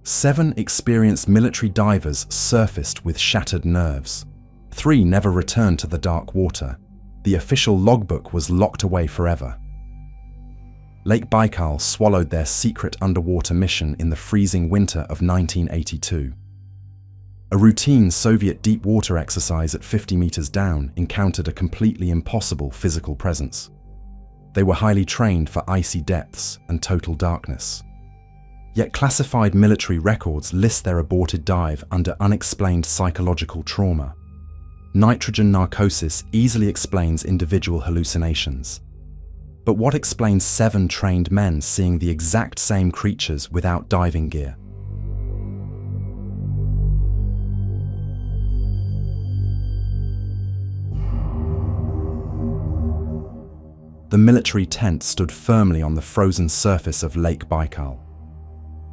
7 experienced military divers surfaced with shattered nerves. 3 never returned to the dark water. The official logbook was locked away forever. Lake Baikal swallowed their secret underwater mission in the freezing winter of 1982. A routine Soviet deep water exercise at 50 meters down encountered a completely impossible physical presence. They were highly trained for icy depths and total darkness. Yet classified military records list their aborted dive under unexplained psychological trauma. Nitrogen narcosis easily explains individual hallucinations. But what explains 7 trained men seeing the exact same creatures without diving gear? The military tent stood firmly on the frozen surface of Lake Baikal.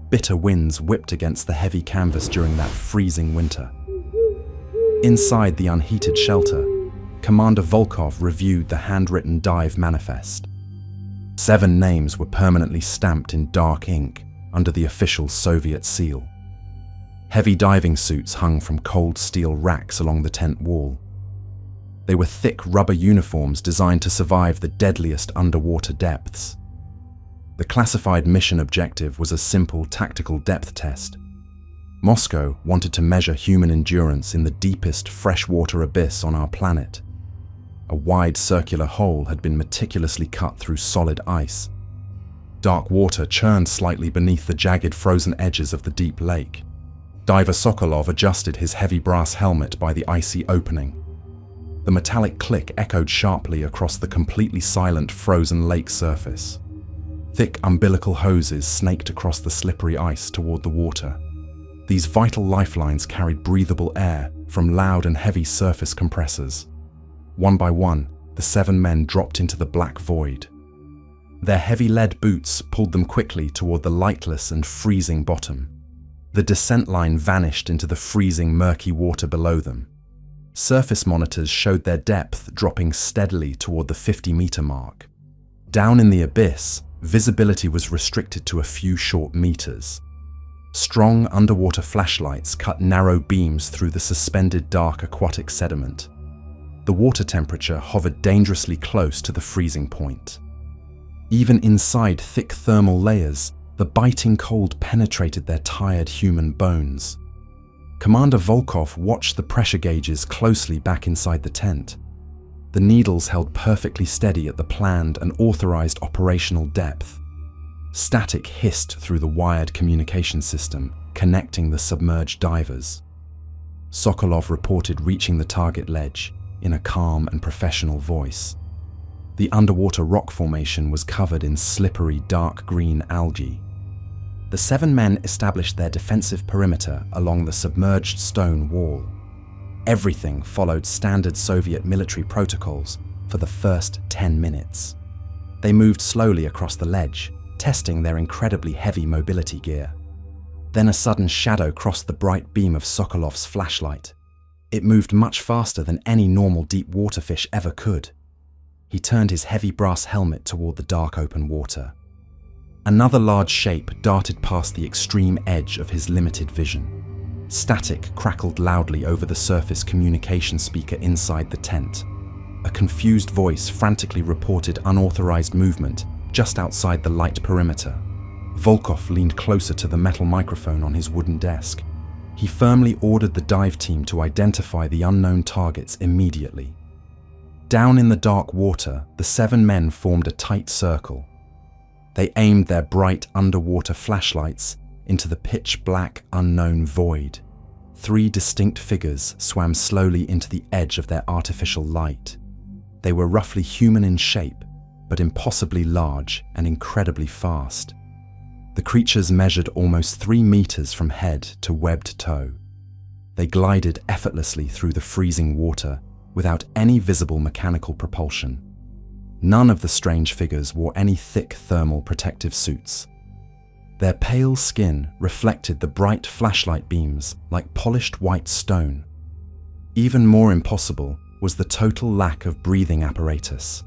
Bitter winds whipped against the heavy canvas during that freezing winter. Inside the unheated shelter, Commander Volkov reviewed the handwritten dive manifest. 7 names were permanently stamped in dark ink under the official Soviet seal. Heavy diving suits hung from cold steel racks along the tent wall. They were thick rubber uniforms designed to survive the deadliest underwater depths. The classified mission objective was a simple tactical depth test. Moscow wanted to measure human endurance in the deepest freshwater abyss on our planet. A wide circular hole had been meticulously cut through solid ice. Dark water churned slightly beneath the jagged frozen edges of the deep lake. Diver Sokolov adjusted his heavy brass helmet by the icy opening. The metallic click echoed sharply across the completely silent frozen lake surface. Thick umbilical hoses snaked across the slippery ice toward the water. These vital lifelines carried breathable air from loud and heavy surface compressors. One by one, the 7 men dropped into the black void. Their heavy lead boots pulled them quickly toward the lightless and freezing bottom. The descent line vanished into the freezing, murky water below them. Surface monitors showed their depth dropping steadily toward the 50-meter mark. Down in the abyss, visibility was restricted to a few short meters. Strong underwater flashlights cut narrow beams through the suspended dark aquatic sediment. The water temperature hovered dangerously close to the freezing point. Even inside thick thermal layers, the biting cold penetrated their tired human bones. Commander Volkov watched the pressure gauges closely back inside the tent. The needles held perfectly steady at the planned and authorized operational depth. Static hissed through the wired communication system, connecting the submerged divers. Sokolov reported reaching the target ledge in a calm and professional voice. The underwater rock formation was covered in slippery dark green algae. The 7 men established their defensive perimeter along the submerged stone wall. Everything followed standard Soviet military protocols for the first 10 minutes. They moved slowly across the ledge, testing their incredibly heavy mobility gear. Then a sudden shadow crossed the bright beam of Sokolov's flashlight. It moved much faster than any normal deep water fish ever could. He turned his heavy brass helmet toward the dark open water. Another large shape darted past the extreme edge of his limited vision. Static crackled loudly over the surface communication speaker inside the tent. A confused voice frantically reported unauthorized movement just outside the light perimeter. Volkov leaned closer to the metal microphone on his wooden desk. He firmly ordered the dive team to identify the unknown targets immediately. Down in the dark water, the 7 men formed a tight circle. They aimed their bright underwater flashlights into the pitch-black unknown void. 3 distinct figures swam slowly into the edge of their artificial light. They were roughly human in shape, but impossibly large and incredibly fast. The creatures measured almost 3 meters from head to webbed toe. They glided effortlessly through the freezing water without any visible mechanical propulsion. None of the strange figures wore any thick thermal protective suits. Their pale skin reflected the bright flashlight beams like polished white stone. Even more impossible was the total lack of breathing apparatus.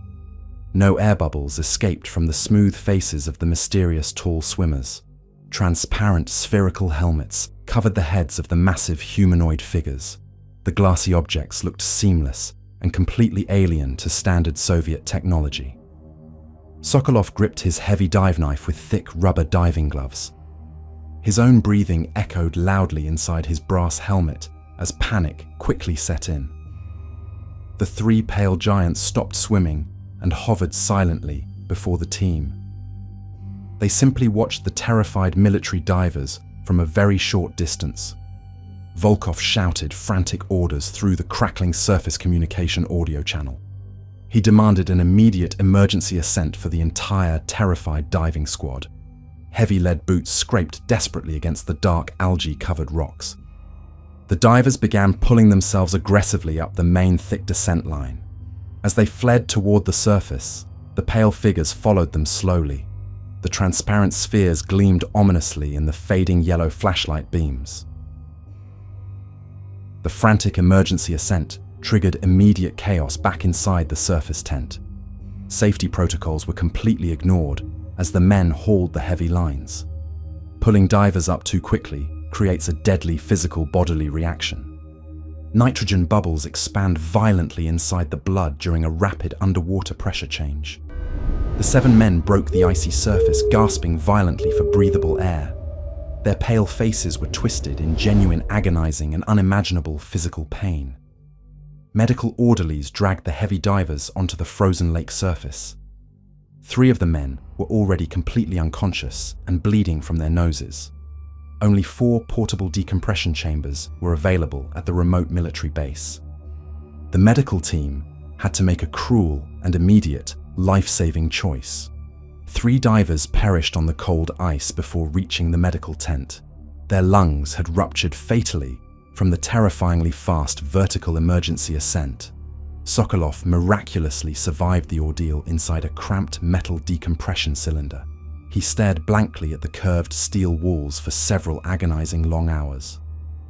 No air bubbles escaped from the smooth faces of the mysterious tall swimmers. Transparent spherical helmets covered the heads of the massive humanoid figures. The glassy objects looked seamless and completely alien to standard Soviet technology. Sokolov gripped his heavy dive knife with thick rubber diving gloves. His own breathing echoed loudly inside his brass helmet as panic quickly set in. The three pale giants stopped swimming and hovered silently before the team. They simply watched the terrified military divers from a very short distance. Volkov shouted frantic orders through the crackling surface communication audio channel. He demanded an immediate emergency ascent for the entire terrified diving squad. Heavy lead boots scraped desperately against the dark algae-covered rocks. The divers began pulling themselves aggressively up the main thick descent line. As they fled toward the surface, the pale figures followed them slowly. The transparent spheres gleamed ominously in the fading yellow flashlight beams. The frantic emergency ascent triggered immediate chaos back inside the surface tent. Safety protocols were completely ignored as the men hauled the heavy lines. Pulling divers up too quickly creates a deadly physical bodily reaction. Nitrogen bubbles expand violently inside the blood during a rapid underwater pressure change. The 7 men broke the icy surface, gasping violently for breathable air. Their pale faces were twisted in genuine agonizing and unimaginable physical pain. Medical orderlies dragged the heavy divers onto the frozen lake surface. 3 of the men were already completely unconscious and bleeding from their noses. Only 4 portable decompression chambers were available at the remote military base. The medical team had to make a cruel and immediate life-saving choice. 3 divers perished on the cold ice before reaching the medical tent. Their lungs had ruptured fatally from the terrifyingly fast vertical emergency ascent. Sokolov miraculously survived the ordeal inside a cramped metal decompression cylinder. He stared blankly at the curved steel walls for several agonizing long hours.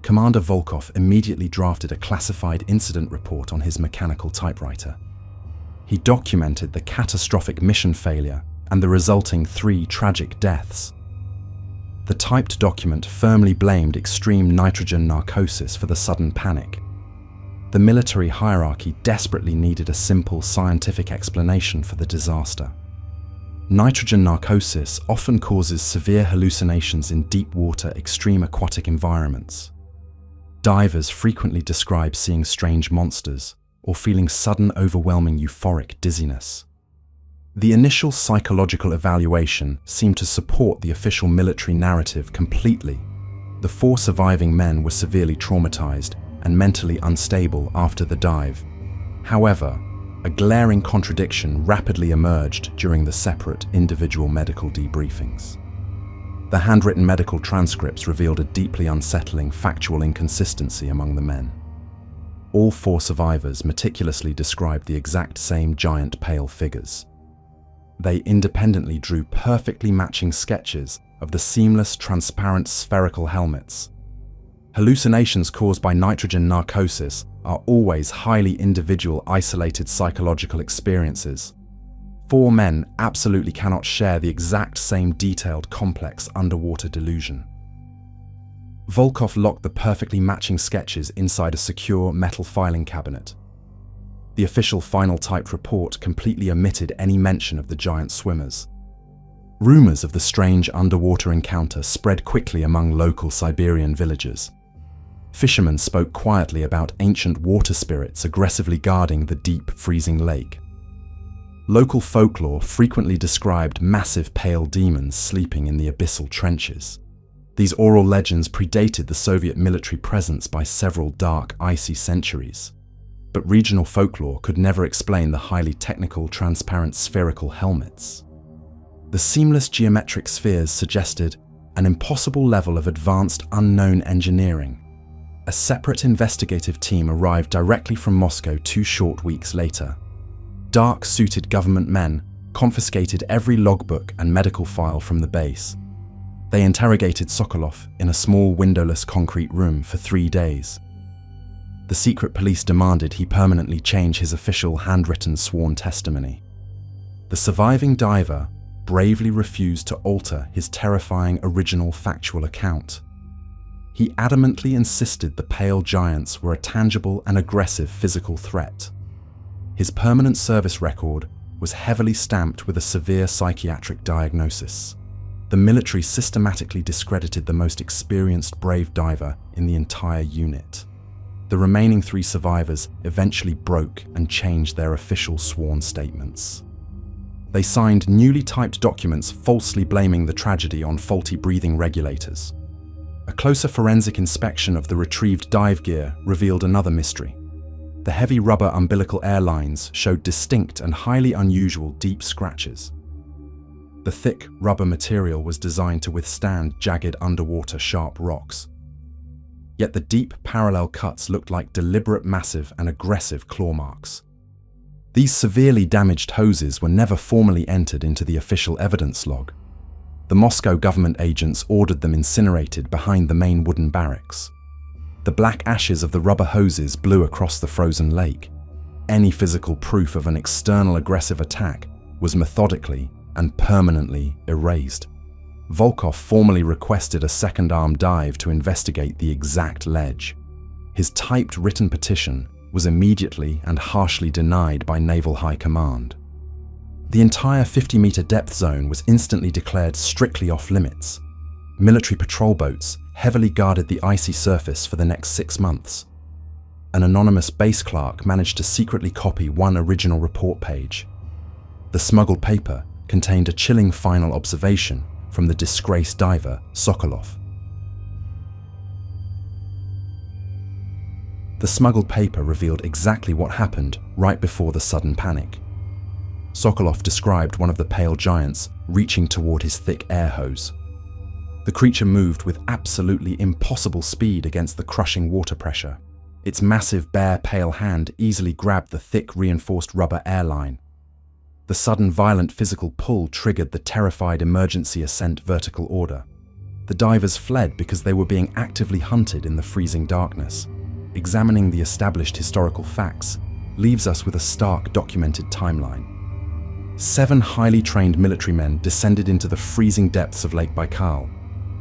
Commander Volkov immediately drafted a classified incident report on his mechanical typewriter. He documented the catastrophic mission failure and the resulting 3 tragic deaths. The typed document firmly blamed extreme nitrogen narcosis for the sudden panic. The military hierarchy desperately needed a simple scientific explanation for the disaster. Nitrogen narcosis often causes severe hallucinations in deep water, extreme aquatic environments. Divers frequently describe seeing strange monsters or feeling sudden, overwhelming euphoric dizziness. The initial psychological evaluation seemed to support the official military narrative completely. The 4 surviving men were severely traumatized and mentally unstable after the dive. However, a glaring contradiction rapidly emerged during the separate individual medical debriefings. The handwritten medical transcripts revealed a deeply unsettling factual inconsistency among the men. All 4 survivors meticulously described the exact same giant pale figures. They independently drew perfectly matching sketches of the seamless, transparent spherical helmets. Hallucinations caused by nitrogen narcosis are always highly individual, isolated psychological experiences. 4 men absolutely cannot share the exact same detailed, complex underwater delusion. Volkov locked the perfectly matching sketches inside a secure metal filing cabinet. The official final typed report completely omitted any mention of the giant swimmers. Rumors of the strange underwater encounter spread quickly among local Siberian villagers. Fishermen spoke quietly about ancient water spirits aggressively guarding the deep, freezing lake. Local folklore frequently described massive pale demons sleeping in the abyssal trenches. These oral legends predated the Soviet military presence by several dark, icy centuries. But regional folklore could never explain the highly technical, transparent spherical helmets. The seamless geometric spheres suggested an impossible level of advanced, unknown engineering. A separate investigative team arrived directly from Moscow 2 short weeks later. Dark-suited government men confiscated every logbook and medical file from the base. They interrogated Sokolov in a small windowless concrete room for 3 days. The secret police demanded he permanently change his official handwritten sworn testimony. The surviving diver, bravely refused to alter his terrifying original factual account. He adamantly insisted the pale giants were a tangible and aggressive physical threat. His permanent service record was heavily stamped with a severe psychiatric diagnosis. The military systematically discredited the most experienced brave diver in the entire unit. The remaining 3 survivors eventually broke and changed their official sworn statements. They signed newly typed documents falsely blaming the tragedy on faulty breathing regulators. A closer forensic inspection of the retrieved dive gear revealed another mystery. The heavy rubber umbilical airlines showed distinct and highly unusual deep scratches. The thick rubber material was designed to withstand jagged underwater sharp rocks. Yet the deep parallel cuts looked like deliberate, massive and aggressive claw marks. These severely damaged hoses were never formally entered into the official evidence log. The Moscow government agents ordered them incinerated behind the main wooden barracks. The black ashes of the rubber hoses blew across the frozen lake. Any physical proof of an external aggressive attack was methodically and permanently erased. Volkov formally requested a second arm dive to investigate the exact ledge. His typed written petition was immediately and harshly denied by Naval High Command. The entire 50-meter depth zone was instantly declared strictly off-limits. Military patrol boats heavily guarded the icy surface for the next 6 months. An anonymous base clerk managed to secretly copy one original report page. The smuggled paper contained a chilling final observation from the disgraced diver Sokolov. The smuggled paper revealed exactly what happened right before the sudden panic. Sokolov described one of the pale giants reaching toward his thick air hose. The creature moved with absolutely impossible speed against the crushing water pressure. Its massive bare pale hand easily grabbed the thick reinforced rubber airline. The sudden violent physical pull triggered the terrified emergency ascent vertical order. The divers fled because they were being actively hunted in the freezing darkness. Examining the established historical facts leaves us with a stark documented timeline. 7 highly trained military men descended into the freezing depths of Lake Baikal.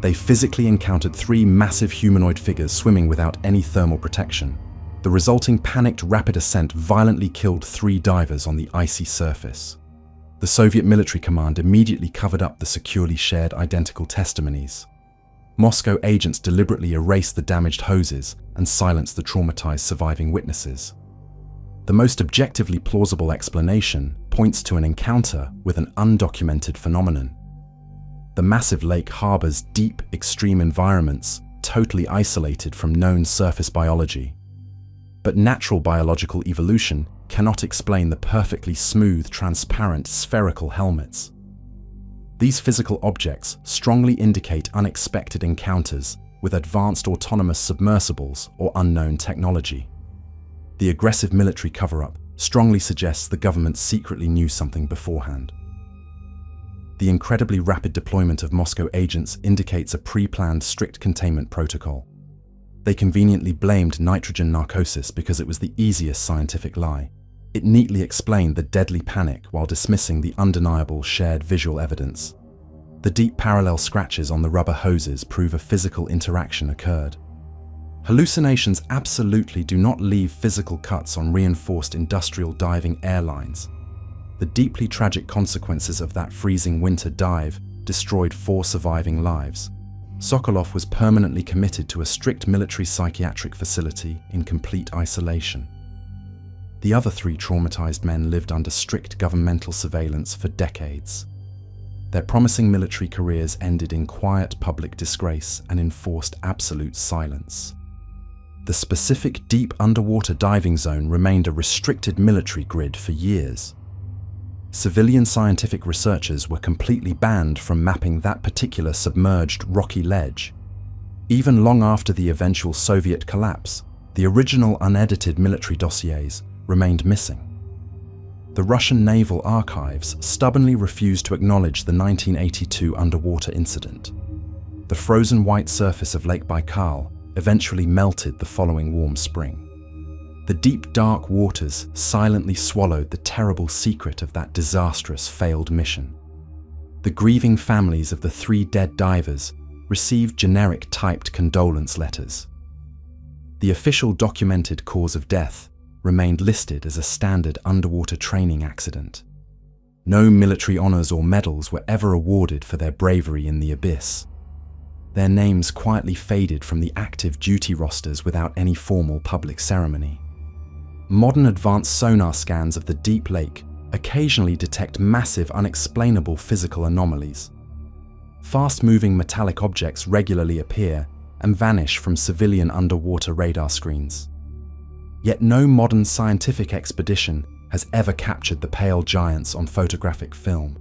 They physically encountered 3 massive humanoid figures swimming without any thermal protection. The resulting panicked rapid ascent violently killed 3 divers on the icy surface. The Soviet military command immediately covered up the securely shared identical testimonies. Moscow agents deliberately erased the damaged hoses and silenced the traumatized surviving witnesses. The most objectively plausible explanation points to an encounter with an undocumented phenomenon. The massive lake harbors deep, extreme environments, totally isolated from known surface biology. But natural biological evolution cannot explain the perfectly smooth, transparent, spherical helmets. These physical objects strongly indicate unexpected encounters with advanced autonomous submersibles or unknown technology. The aggressive military cover-up strongly suggests the government secretly knew something beforehand. The incredibly rapid deployment of Moscow agents indicates a pre-planned strict containment protocol. They conveniently blamed nitrogen narcosis because it was the easiest scientific lie. It neatly explained the deadly panic while dismissing the undeniable shared visual evidence. The deep parallel scratches on the rubber hoses prove a physical interaction occurred. Hallucinations absolutely do not leave physical cuts on reinforced industrial diving airlines. The deeply tragic consequences of that freezing winter dive destroyed 4 surviving lives. Sokolov was permanently committed to a strict military psychiatric facility in complete isolation. The other 3 traumatized men lived under strict governmental surveillance for decades. Their promising military careers ended in quiet public disgrace and enforced absolute silence. The specific deep underwater diving zone remained a restricted military grid for years. Civilian scientific researchers were completely banned from mapping that particular submerged rocky ledge. Even long after the eventual Soviet collapse, the original unedited military dossiers remained missing. The Russian naval archives stubbornly refused to acknowledge the 1982 underwater incident. The frozen white surface of Lake Baikal eventually melted the following warm spring. The deep, dark waters silently swallowed the terrible secret of that disastrous failed mission. The grieving families of the 3 dead divers received generic typed condolence letters. The official documented cause of death remained listed as a standard underwater training accident. No military honors or medals were ever awarded for their bravery in the abyss. Their names quietly faded from the active duty rosters without any formal public ceremony. Modern advanced sonar scans of the deep lake occasionally detect massive, unexplainable physical anomalies. Fast-moving metallic objects regularly appear and vanish from civilian underwater radar screens. Yet no modern scientific expedition has ever captured the pale giants on photographic film.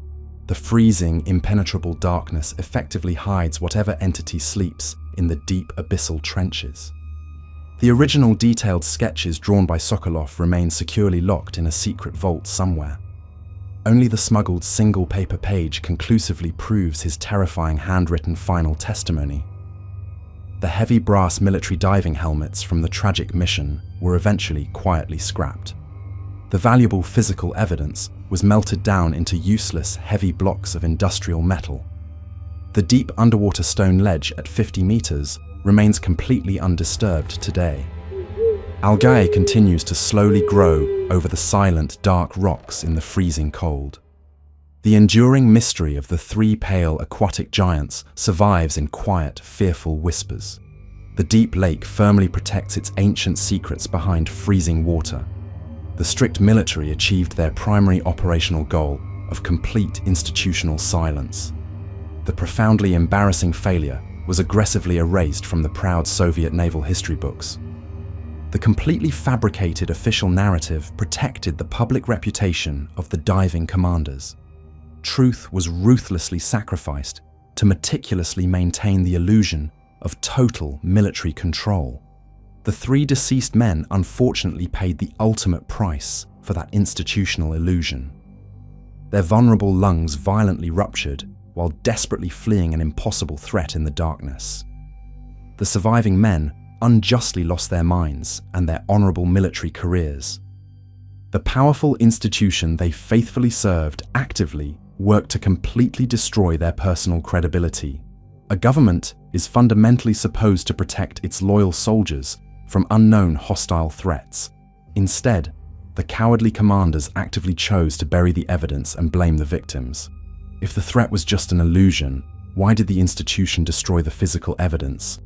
The freezing, impenetrable darkness effectively hides whatever entity sleeps in the deep abyssal trenches. The original detailed sketches drawn by Sokolov remain securely locked in a secret vault somewhere. Only the smuggled single paper page conclusively proves his terrifying handwritten final testimony. The heavy brass military diving helmets from the tragic mission were eventually quietly scrapped. The valuable physical evidence was melted down into useless, heavy blocks of industrial metal. The deep underwater stone ledge at 50 meters remains completely undisturbed today. Algae continues to slowly grow over the silent, dark rocks in the freezing cold. The enduring mystery of the 3 pale aquatic giants survives in quiet, fearful whispers. The deep lake firmly protects its ancient secrets behind freezing water. The strict military achieved their primary operational goal of complete institutional silence. The profoundly embarrassing failure was aggressively erased from the proud Soviet naval history books. The completely fabricated official narrative protected the public reputation of the diving commanders. Truth was ruthlessly sacrificed to meticulously maintain the illusion of total military control. The 3 deceased men unfortunately paid the ultimate price for that institutional illusion. Their vulnerable lungs violently ruptured while desperately fleeing an impossible threat in the darkness. The surviving men unjustly lost their minds and their honorable military careers. The powerful institution they faithfully served actively worked to completely destroy their personal credibility. A government is fundamentally supposed to protect its loyal soldiers from unknown hostile threats. Instead, the cowardly commanders actively chose to bury the evidence and blame the victims. If the threat was just an illusion, why did the institution destroy the physical evidence?